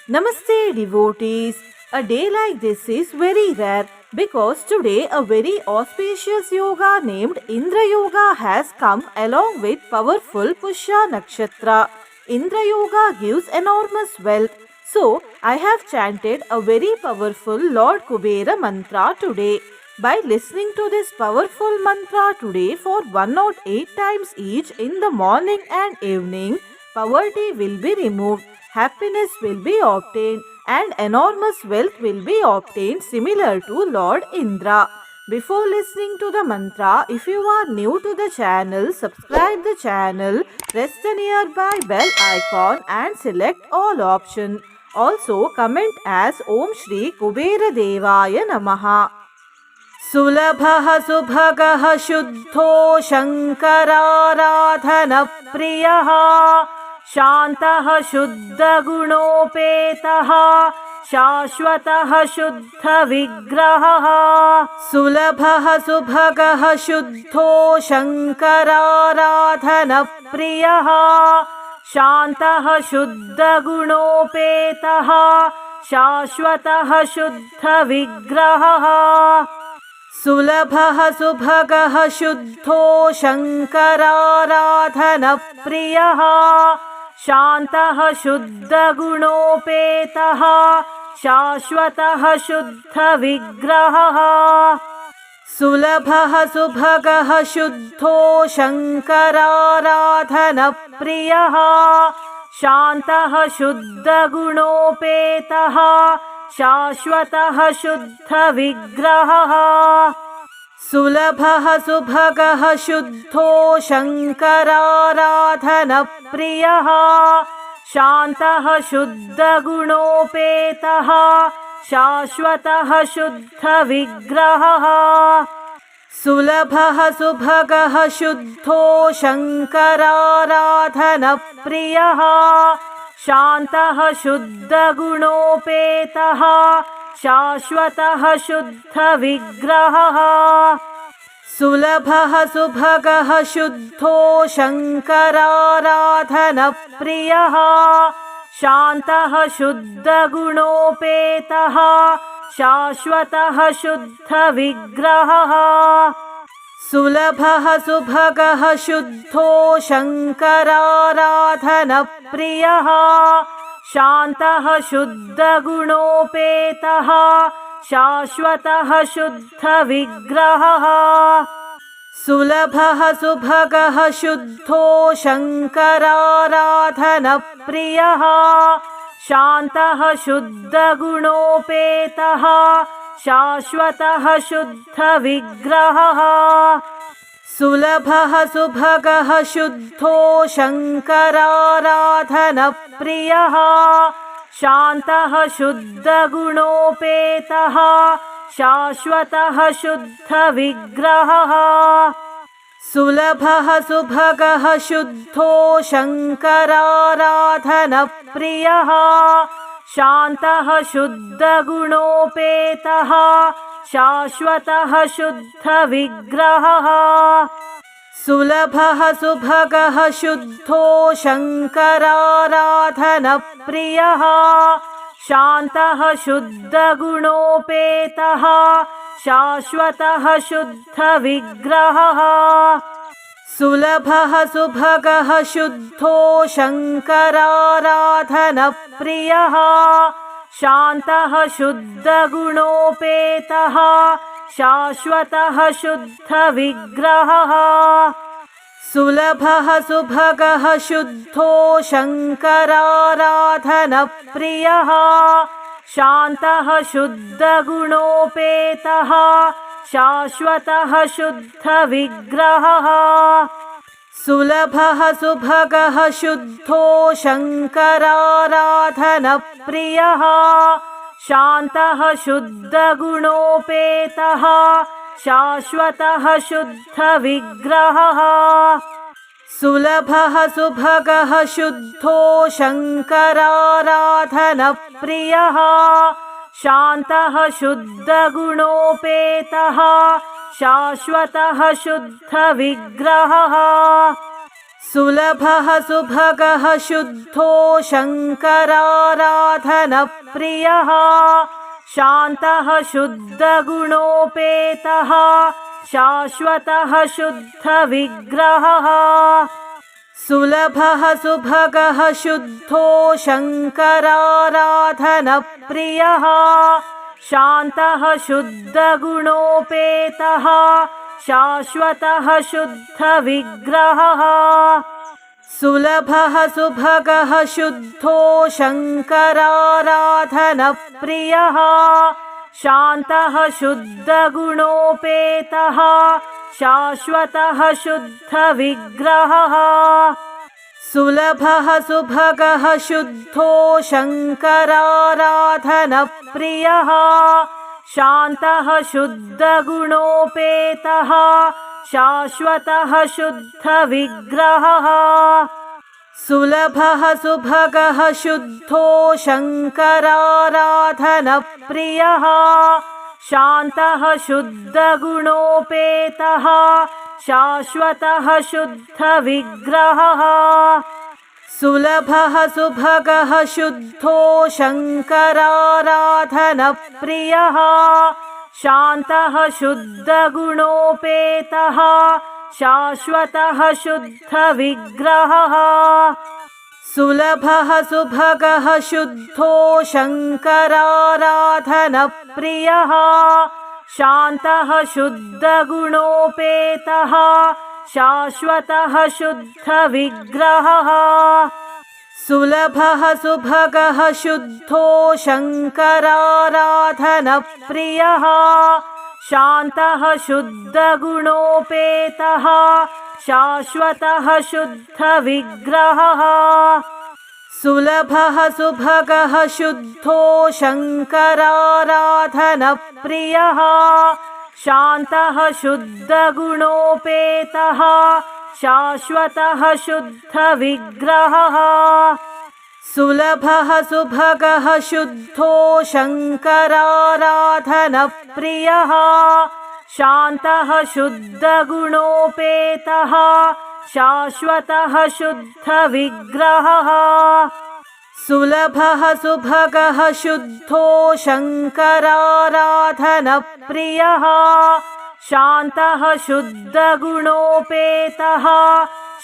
Namaste devotees. A day like this is very rare because today a very auspicious yoga named Indra Yoga has come along with powerful Pushya Nakshatra. Indra Yoga gives enormous wealth. So, I have chanted a very powerful Lord Kubera mantra today. By listening to this powerful mantra today for 108 times each in the morning and evening, poverty will be removed, happiness will be obtained, and enormous wealth will be obtained similar to Lord Indra. Before listening to the mantra, if you are new to the channel, subscribe the channel, press the nearby bell icon and select all option. Also comment as Om Shri Kubera Devaya Namaha. सुलभः सुभगः शुद्धो शङ्कराराधनप्रियः शान्तः शुद्धगुणोपेतः शाश्वतः शुद्धविग्रहः सुलभः सुभगः शुद्धो शङ्कराराधनप्रियः शान्तः शुद्धगुणोपेतः शाश्वतः शुद्धविग्रहः सुलभः सुभगः शुद्धो शङ्कराराधनप्रियः शान्तः शुद्धगुणोपेतः शाश्वतः शुद्धविग्रहः सुलभः सुभगः शुद्धो शङ्कराराधनप्रियः शान्तः शुद्धगुणोपेतः शाश्वतः शुद्धविग्रहः सुलभः सुभगः शुद्धो शङ्कराराधनप्रियः शान्तः शुद्धगुणोपेतः शाश्वतः शुद्धविग्रहः सुलभः सुभगः शुद्धो शङ्कराराधनप्रियः शान्तः शुद्धगुणोपेतः शाश्वतः शुद्धविग्रहः सुलभः सुभगः शुद्धो शङ्कराराधनप्रियः शान्तः शुद्धगुणोपेतः शाश्वतः शुद्धविग्रहः सुलभः सुभगः शुद्धो शङ्कराराधनप्रियः शान्तः शुद्धगुणोपेतः शाश्वतः शुद्धविग्रहः सुलभः सुभगः शुद्धो शङ्कराराधनप्रियः शान्तः शुद्धगुणोपेतः शाश्वतः शुद्धविग्रहः सुलभः सुभगः शुद्धो शङ्कराराधनप्रियः शान्तः शुद्धगुणोपेतः शाश्वतः शुद्धविग्रहः सुलभः सुभगः शुद्धो शङ्कराराधनप्रियः शान्तः शुद्धगुणोपेतः शाश्वतः शुद्धविग्रहः सुलभः सुभगः शुद्धो शङ्कराराधनप्रियः शान्तः शुद्धगुणोपेतः शाश्वतः शुद्धविग्रहः सुलभः सुभगः शुद्धो शङ्कराराधनप्रियः शान्तः शुद्धगुणोपेतः शाश्वतः शुद्धविग्रहः सुलभः सुभगः शुद्धो शङ्कराराधनप्रियः शान्तः शुद्धगुणोपेतः शाश्वतः शुद्धविग्रहः सुलभः सुभगः शुद्धो शङ्कराराधनप्रियः शान्तः शुद्धगुणोपेतः शाश्वतः शुद्धविग्रहः सुलभः सुभगः शुद्धो शङ्कराराधनप्रियः शान्तः शुद्धगुणोपेतः शाश्वतः शुद्धविग्रहः सुलभः सुभगः शुद्धो शङ्कराराधनप्रियः शान्तः शुद्धगुणोपेतः शाश्वतः शुद्धविग्रहः सुलभः सुभगः शुद्धो शङ्कराराधनप्रियः शान्तः शुद्धगुणोपेतः शाश्वतः शुद्धविग्रहः सुलभः सुभगः शुद्धो शङ्कराराधनप्रियः शान्तः शुद्धगुणोपेतः शाश्वतः शुद्धविग्रहः सुलभः सुभगः शुद्धो शङ्कराराधनप्रियः शान्तः शुद्धगुणोपेतः शाश्वतः शुद्धविग्रहः सुलभः सुभगः शुद्धो शङ्कराराधनप्रियः शान्तः शुद्धगुणोपेतः शाश्वतः शुद्धविग्रहः सुलभः सुभगः शुद्धो शङ्कराराधनप्रियः शान्तः शुद्धगुणोपेतः शाश्वतः शुद्धविग्रहः सुलभः सुभगः शुद्धो शङ्कराराधनप्रियः शान्तः शुद्धगुणोपेतः शाश्वतः शुद्धविग्रहः सुलभः सुभगः शुद्धो शङ्कराराधनप्रियः शान्तः शुद्धगुणोपेतः शाश्वतः शुद्धविग्रहः सुलभः सुभगः शुद्धो शङ्कराराधनप्रियः शान्तः शुद्धगुणोपेतः शाश्वतः शुद्धविग्रहः सुलभः सुभगः शुद्धो शङ्कराराधनप्रियः शान्तः शुद्धगुणोपेतः शाश्वतः शुद्धविग्रहः सुलभः सुभगः शुद्धो शङ्कराराधनप्रियः शान्तः शुद्धगुणोपेतः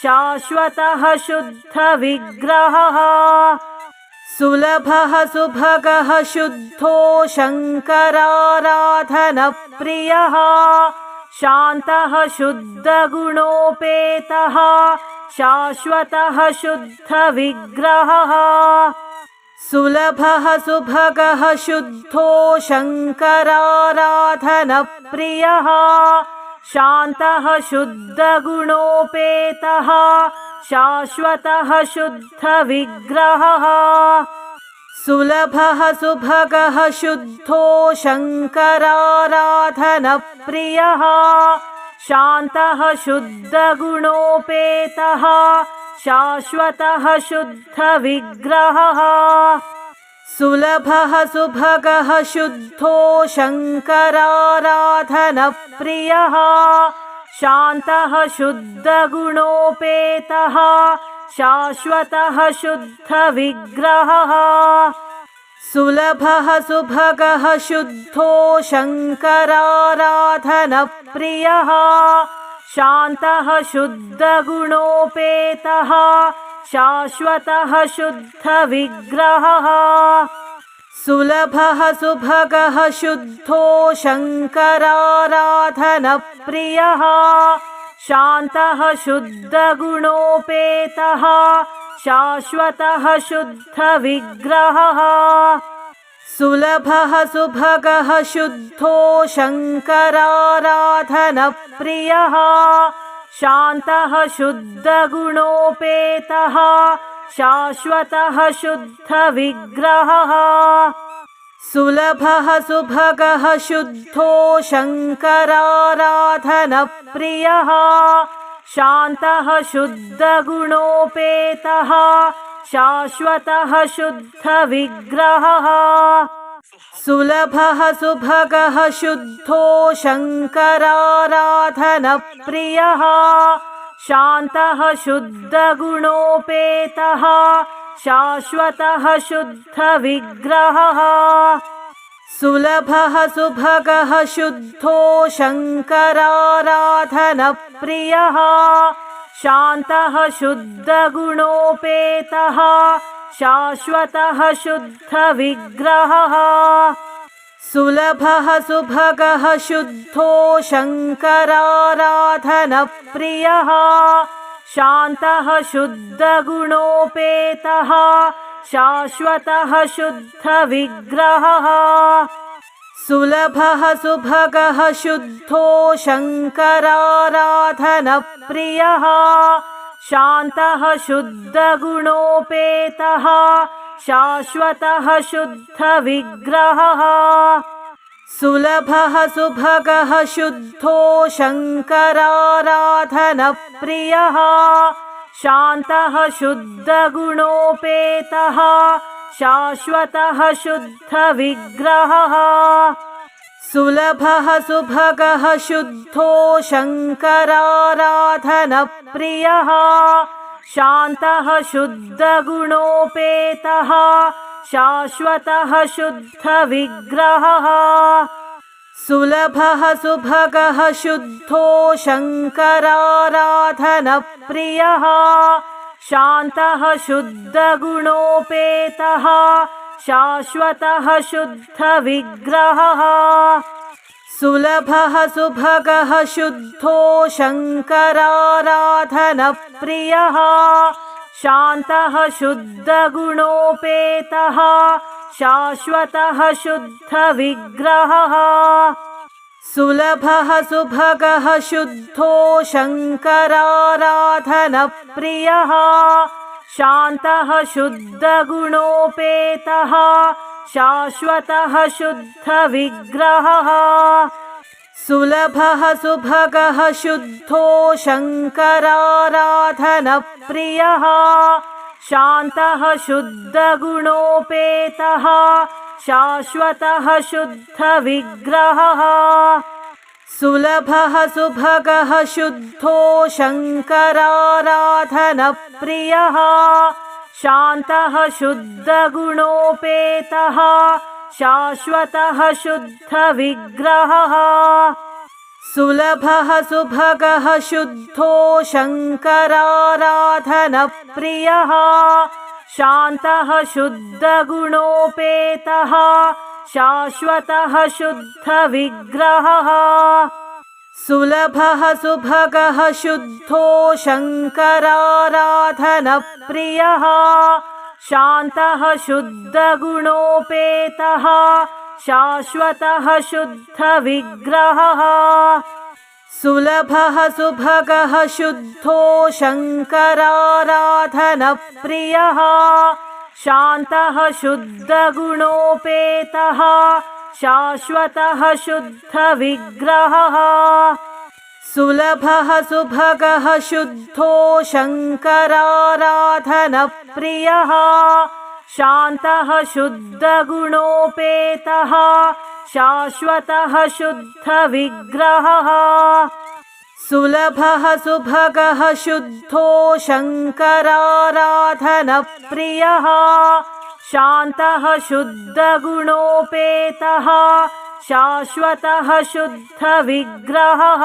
शाश्वतः शुद्धविग्रहः सुलभः सुभगः शुद्धो शङ्कराराधनप्रियः शान्तः शुद्धगुणोपेतः शाश्वतः शुद्धविग्रहः सुलभः सुभगः शुद्धो शङ्कराराधनप्रियः शान्तः शुद्धगुणोपेतः शाश्वतः शुद्धविग्रहः सुलभः सुभगः शुद्धो शङ्कराराधनप्रियः शान्तः शुद्धगुणोपेतः शाश्वतः शुद्धविग्रहः सुलभः सुभगः शुद्धो शङ्कराराधनप्रियः शान्तः शुद्धगुणोपेतः शाश्वतः शुद्धविग्रहः सुलभः सुभगः शुद्धो शङ्कराराधनप्रियः शान्तः शुद्धगुणोपेतः शाश्वतः शुद्धविग्रहः सुलभः सुभगः शुद्धो शङ्कराराधनप्रियः शान्तः शुद्धगुणोपेतः शाश्वतः शुद्धविग्रहः सुलभः सुभगः शुद्धो शङ्कराराधनप्रियः शान्तः शुद्धगुणोपेतः शाश्वतः शुद्धविग्रहः सुलभः सुभगः शुद्धो शङ्कराराधनप्रियः शान्तः शुद्धगुणोपेतः शाश्वतः शुद्धविग्रहः सुलभः सुभगः शुद्धो शङ्कराराधनप्रियः शान्तः शुद्धगुणोपेतः शाश्वतः शुद्धविग्रहः सुलभः सुभगः शुद्धो शङ्कराराधनप्रियः शान्तः शुद्धगुणोपेतः शाश्वतः शुद्धविग्रहः सुलभः सुभगः शुद्धो शङ्कराराधनप्रियः शान्तः शुद्धगुणोपेतः शाश्वतः शुद्धविग्रहः सुलभः सुभगः शुद्धो शङ्कराराधनप्रियः शान्तः शुद्धगुणोपेतः शाश्वतः शुद्धविग्रहः सुलभः सुभगः शुद्धो शङ्कराराधनप्रियः शान्तः शुद्धगुणोपेतः शाश्वतः शुद्धविग्रहः सुलभः सुभगः शुद्धो शङ्कराराधनप्रियः शान्तः शुद्धगुणोपेतः शाश्वतः शुद्धविग्रहः सुलभः सुभगः शुद्धो शङ्कराराधनप्रियः शान्तः शुद्धगुणोपेतः शाश्वतः शुद्धविग्रहः सुलभः सुभगः शुद्धो शङ्कराराधनप्रियः शान्तः शुद्धगुणोपेतः शाश्वतः शुद्धविग्रहः सुलभः सुभगः शुद्धो शङ्कराराधनप्रियः शान्तः शुद्धगुणोपेतः शाश्वतः शुद्धविग्रहः सुलभः सुभगः शुद्धो शङ्कराराधनप्रियः शान्तः शुद्धगुणोपेतः शाश्वतः शुद्धविग्रहः सुलभः सुभगः शुद्धो शङ्कराराधनप्रियः शान्तः शुद्धगुणोपेतः शाश्वतः शुद्धविग्रहः सुलभः सुभगः शुद्धो शङ्कराराधनप्रियः शान्तः शुद्धगुणोपेतः शाश्वतः शुद्धविग्रहः सुलभः सुभगः शुद्धो शङ्कराराधनप्रियः शान्तः शुद्धगुणोपेतः शाश्वतः शुद्धविग्रहः सुलभः सुभगः शुद्धो शङ्कराराधनप्रियः शान्तः शुद्धगुणोपेतः शाश्वतः शुद्धविग्रहः सुलभः सुभगः शुद्धो शङ्कराराधनप्रियः शान्तः शुद्धगुणोपेतः शाश्वतः शुद्धविग्रहः सुलभः सुभगः शुद्धो शङ्कराराधनप्रियः शान्तः शुद्धगुणोपेतः शाश्वतः शुद्धविग्रहः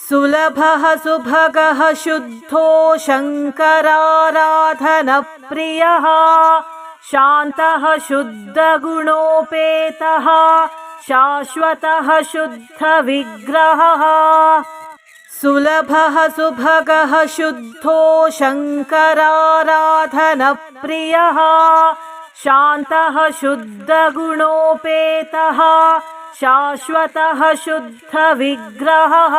सुलभः सुभगः शुद्धो शङ्कराराधनप्रियः शान्तः शुद्धगुणोपेतः शाश्वतः शुद्धविग्रहः सुलभः सुभगः शुद्धो शङ्कराराधनप्रियः शान्तः शुद्धगुणोपेतः शाश्वतः शुद्धविग्रहः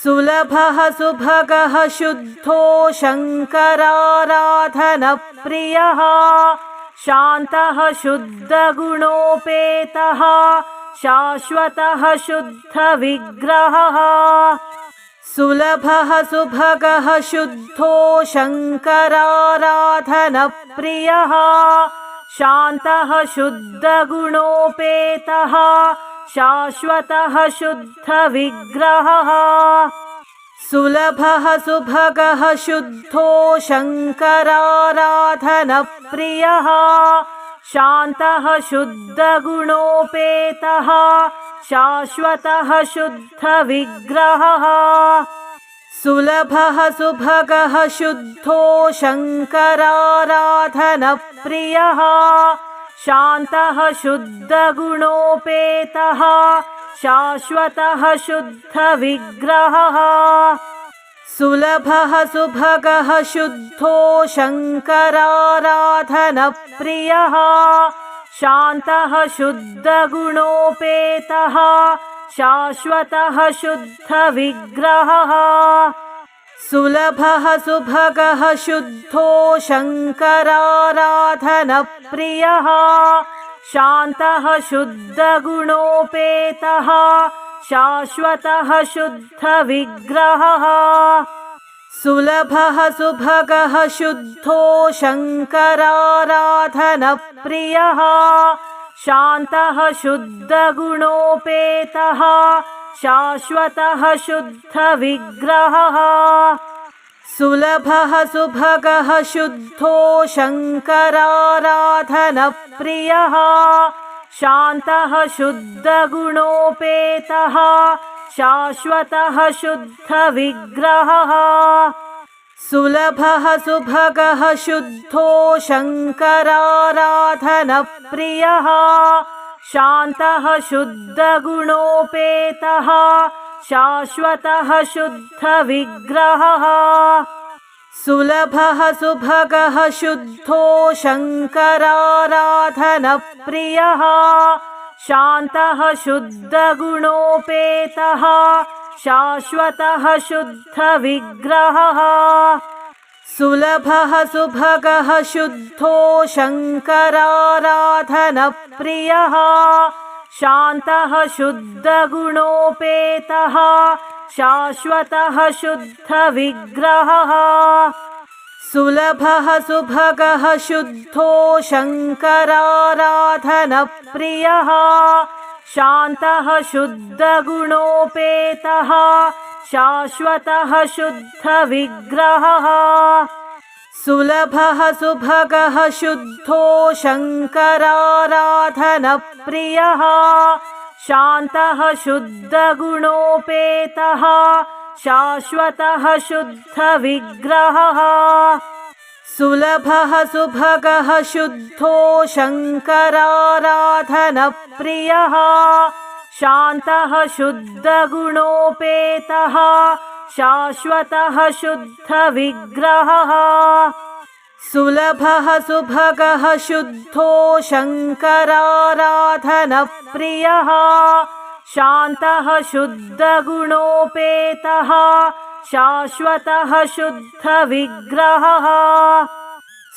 सुलभः सुभगः शुद्धो शङ्कराराधनप्रियः शान्तः शुद्धगुणोपेतः शाश्वतः शुद्धविग्रहः सुलभः सुभगः शुद्धो शङ्कराराधनप्रियः शान्तः शुद्धगुणोपेतः शाश्वतः शुद्धविग्रहः सुलभः सुभगः शुद्धो शङ्कराराधनप्रियः शान्तः शुद्धगुणोपेतः शाश्वतः शुद्धविग्रहः सुलभः सुभगः शुद्धो शङ्कराराधनप्रियः शान्तः शुद्धगुणोपेतः शाश्वतः शुद्धविग्रहः सुलभः सुभगः शुद्धो शङ्कराराधनप्रियः शान्तः शुद्धगुणोपेतः शाश्वतः शुद्धविग्रहः सुलभः सुभगः शुद्धो शङ्कराराधनप्रियः शान्तः शुद्धगुणोपेतः शाश्वतः शुद्धविग्रहः सुलभः सुभगः शुद्धो शङ्कराराधनप्रियः शान्तः शुद्धगुणोपेतः शाश्वतः शुद्धविग्रहः सुलभः सुभगः शुद्धो शङ्कराराधनप्रियः शान्तः शुद्धगुणोपेतः शाश्वतः शुद्धविग्रहः सुलभः सुभगः शुद्धो शङ्कराराधनप्रियः शान्तः शुद्धगुणोपेतः शाश्वतः शुद्धविग्रहः सुलभः सुभगः शुद्धो शङ्कराराधनप्रियः शान्तः शुद्धगुणोपेतः शाश्वतः शुद्धविग्रहः सुलभः सुभगः शुद्धो शङ्कराराधनप्रियः शान्तः शुद्धगुणोपेतः शाश्वतः शुद्धविग्रहः सुलभः सुभगः शुद्धो शङ्कराराधनप्रियः शान्तः शुद्धगुणोपेतः शाश्वतः शुद्धविग्रहः सुलभः सुभगः शुद्धो शङ्कराराधनप्रियः शान्तः शुद्धगुणोपेतः शाश्वतः शुद्धविग्रहः सुलभः सुभगः शुद्धो शङ्कराराधनप्रियः शान्तः शुद्धगुणोपेतः शाश्वतः शुद्धविग्रहः सुलभः सुभगः शुद्धो शङ्कराराधनप्रियः शान्तः शुद्धगुणोपेतः शाश्वतः शुद्धविग्रहः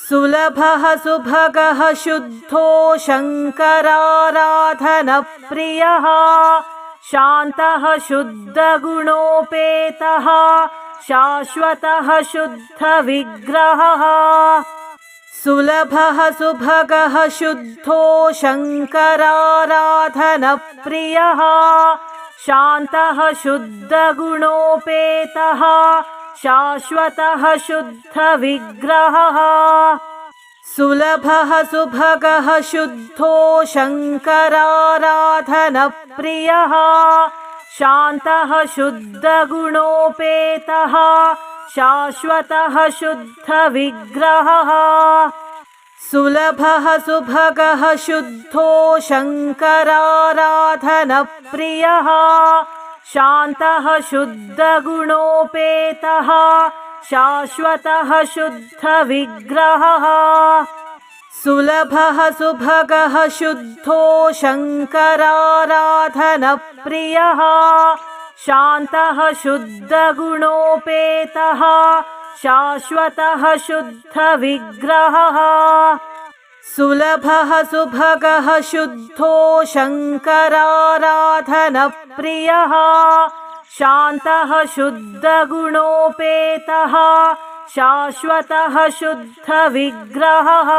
सुलभः सुभगः शुद्धो शङ्कराराधनप्रियः शान्तः शुद्धगुणोपेतः शाश्वतः शुद्धविग्रहः सुलभः सुभगः शुद्धो शङ्कराराधनप्रियः शान्तः शुद्धगुणोपेतः शाश्वतः शुद्धविग्रहः सुलभः सुभगः शुद्धो शङ्कराराधनप्रियः शान्तः शुद्धगुणोपेतः शाश्वतः शुद्धविग्रहः सुलभः सुभगः शुद्धो शङ्कराराधनप्रियः शान्तः शुद्धगुणोपेतः शाश्वतः शुद्धविग्रहः सुलभः सुभगः शुद्धो शङ्कराराधनप्रियः शान्तः शुद्धगुणोपेतः शाश्वतः शुद्धविग्रहः सुलभः सुभगः शुद्धो शङ्कराराधनप्रियः शान्तः शुद्धगुणोपेतः शाश्वतः शुद्धविग्रहः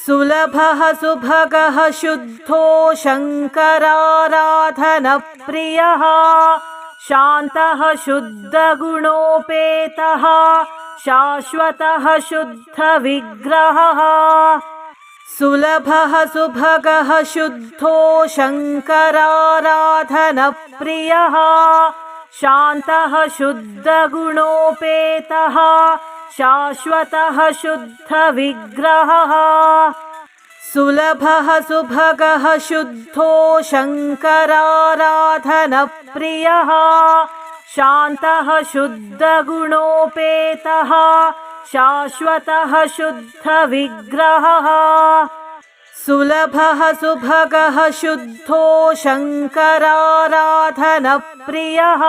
सुलभः सुभगः शुद्धो शङ्कराराधनप्रियः शान्तः शुद्धगुणोपेतः शाश्वतः शुद्धविग्रहः सुलभः सुभगः शुद्धो शङ्कराराधनप्रियः शान्तः शुद्धगुणोपेतः शाश्वतः शुद्धविग्रहः सुलभः सुभगः शुद्धो शङ्कराराधनप्रियः शान्तः शुद्धगुणोपेतः शाश्वतः शुद्धविग्रहः सुलभः सुभगः शुद्धो शङ्कराराधनप्रियः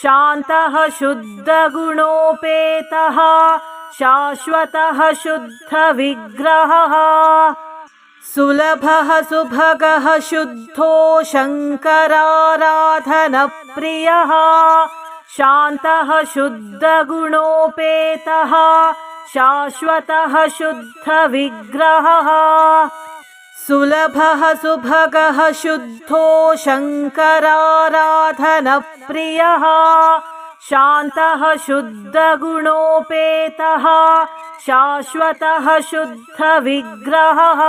शान्तः शुद्धगुणोपेतः शाश्वतः शुद्धविग्रहः सुलभः सुभगः शुद्धो शङ्कराराधनप्रियः शान्तः शुद्धगुणोपेतः शाश्वतः शुद्धविग्रहः सुलभः सुभगः शुद्धो शङ्कराराधनप्रियः शान्तः शुद्धगुणोपेतः शाश्वतः शुद्धविग्रहः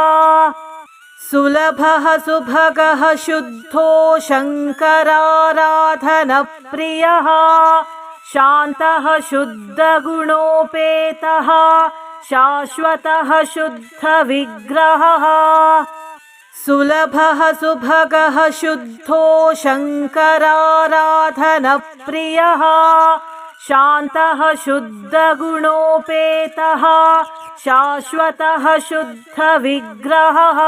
सुलभः सुभगः शुद्धो शङ्कराराधनप्रियः शान्तः शुद्धगुणोपेतः शाश्वतः शुद्धविग्रहः सुलभः सुभगः शुद्धो शङ्कराराधनप्रियः शान्तः शुद्धगुणोपेतः शाश्वतः शुद्धविग्रहः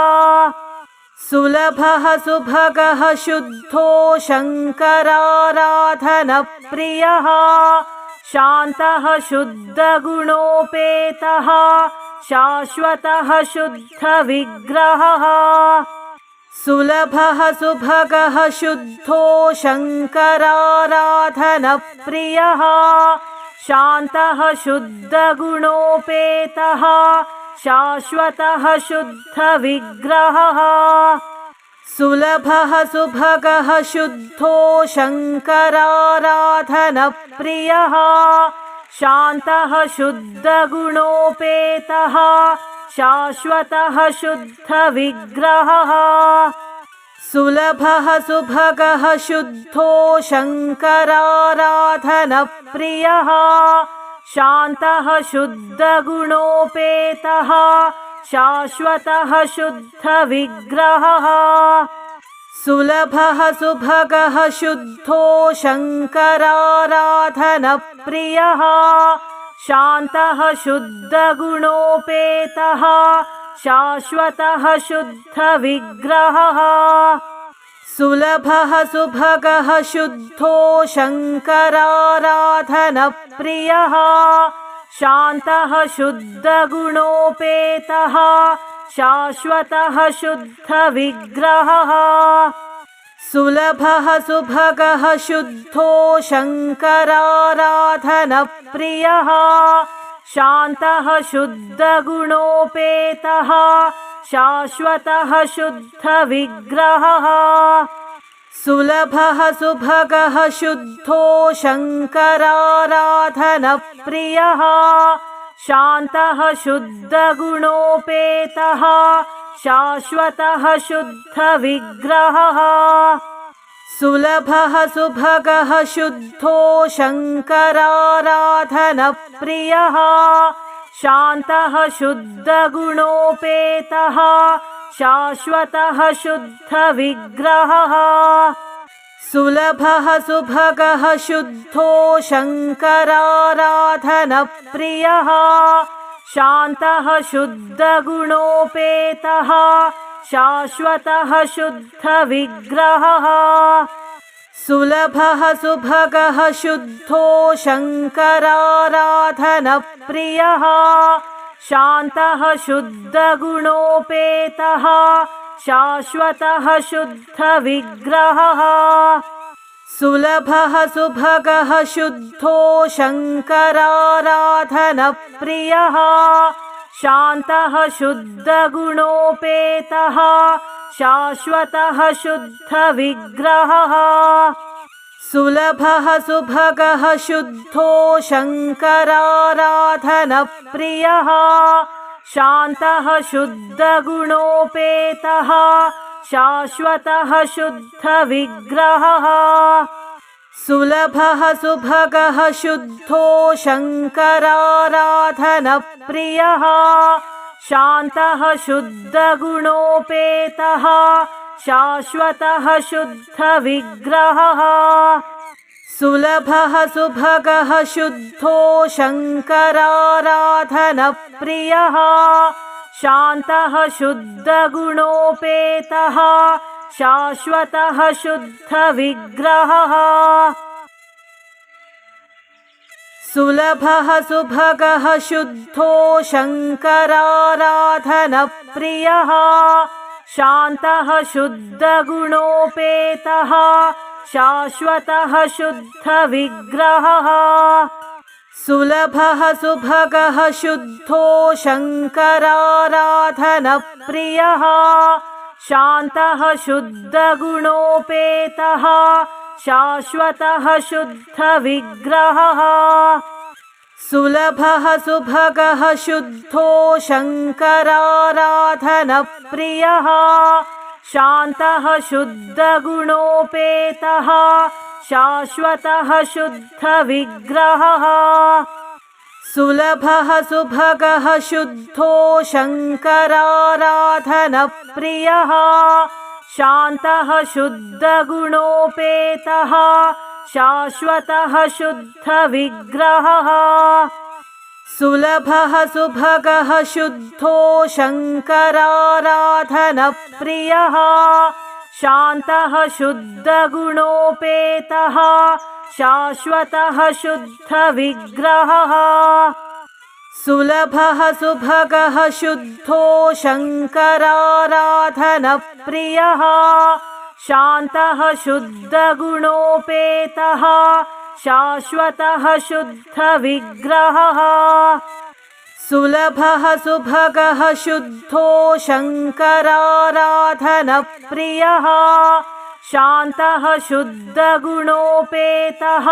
सुलभः सुभगः शुद्धो शङ्कराराधनप्रियः शान्तः शुद्धगुणोपेतः शाश्वतः शुद्धविग्रहः सुलभः सुभगः शुद्धो शङ्कराराधनप्रियः शान्तः शुद्धगुणोपेतः शाश्वतः शुद्धविग्रहः सुलभः सुभगः शुद्धो शङ्कराराधनप्रियः शान्तः शुद्धगुणोपेतः शाश्वतः शुद्धविग्रहः सुलभः सुभगः शुद्धो शङ्कराराधनप्रियः शान्तः शुद्धगुणोपेतः शाश्वतः शुद्धविग्रहः सुलभः सुभगः शुद्धो शङ्कराराधनप्रियः शान्तः शुद्धगुणोपेतः शाश्वतः शुद्धविग्रहः सुलभः सुभगः शुद्धो शङ्कराराधनप्रियः शान्तः शुद्धगुणोपेतः शाश्वतः शुद्धविग्रहः सुलभः सुभगः शुद्धो शङ्कराराधनप्रियः शान्तः शुद्धगुणोपेतः शाश्वतः शुद्धविग्रहः सुलभः सुभगः शुद्धो शङ्कराराधनप्रियः शान्तः शुद्धगुणोपेतः शाश्वतः शुद्धविग्रहः सुलभः सुभगः शुद्धो शङ्कराराधनप्रियः शान्तः शुद्धगुणोपेतः शाश्वतः शुद्धविग्रहः सुलभः सुभगः शुद्धो शङ्कराराधनप्रियः शान्तः शुद्धगुणोपेतः शाश्वतः शुद्धविग्रहः सुलभः सुभगः शुद्धो शङ्कराराधनप्रियः शान्तः शुद्धगुणोपेतः शाश्वतः शुद्धविग्रहः सुलभः सुभगः शुद्धो शङ्कराराधनप्रियः शान्तः शुद्धगुणोपेतः शाश्वतः शुद्धविग्रहः सुलभः सुभगः शुद्धो शङ्कराराधनप्रियः शान्तः शुद्धगुणोपेतः शाश्वतः शुद्धविग्रहः सुलभः सुभगः शुद्धो शङ्कराराधनप्रियः शान्तः शुद्धगुणोपेतः शाश्वतः शुद्धविग्रहः सुलभः सुभगः शुद्धो शङ्कराराधनप्रियः शान्तः शुद्धगुणोपेतः शाश्वतः शुद्धविग्रहः सुलभः सुभगः शुद्धो शङ्कराराधनप्रियः शान्तः शुद्धगुणोपेतः शाश्वतः शुद्धविग्रहः सुलभः सुभगः शुद्धो शङ्कराराधनप्रियः शान्तः शुद्धगुणोपेतः शाश्वतः शुद्धविग्रहः सुलभः सुभगः शुद्धो शङ्कराराधनप्रियः शान्तः शुद्धगुणोपेतः शाश्वतः शुद्धविग्रहः सुलभः सुभगः शुद्धो शङ्कराराधनप्रियः शान्तः शुद्धगुणोपेतः शाश्वतः शुद्धविग्रहः सुलभः सुभगः शुद्धो शङ्कराराधनप्रियः शान्तः शुद्धगुणोपेतः शाश्वतः शुद्धविग्रहः सुलभः सुभगः शुद्धो शङ्कराराधनप्रियः शान्तः शुद्धगुणोपेतः शाश्वतः शुद्धविग्रहः सुलभः सुभगः शुद्धो शङ्कराराधनप्रियः शान्तः शुद्धगुणोपेतः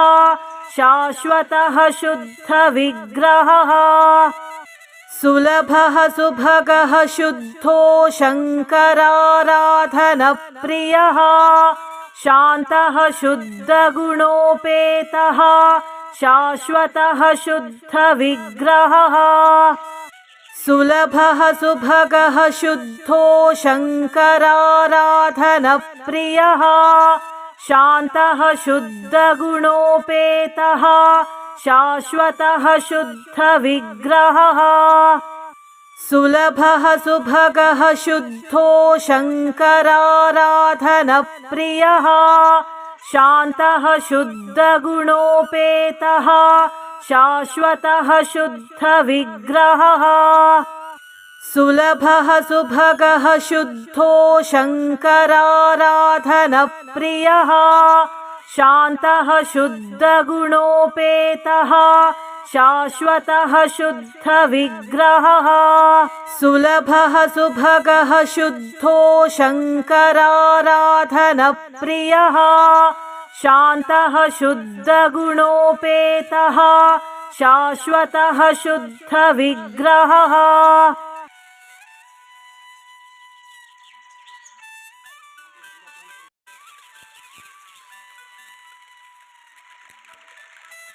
शाश्वतः शुद्धविग्रहः सुलभः सुभगः शुद्धो शङ्कराराधनप्रियः शान्तः शुद्धगुणोपेतः शाश्वतः शुद्धविग्रहः सुलभः सुभगः शुद्धो शङ्कराराधनप्रियः शान्तः शुद्धगुणोपेतः शाश्वतः शुद्धविग्रहः सुलभः सुभगः शुद्धो शङ्कराराधनप्रियः शान्तः शुद्धगुणोपेतः शाश्वतः शुद्धविग्रहः सुलभः सुभगः शुद्धो शङ्कराराधनप्रियः शान्तः शुद्धगुणोपेतः शाश्वतः शुद्धविग्रहः सुलभः सुभगः शुद्धो शङ्कराराधनप्रियः शान्तः शुद्धगुणोपेतः शाश्वतः शुद्धविग्रहः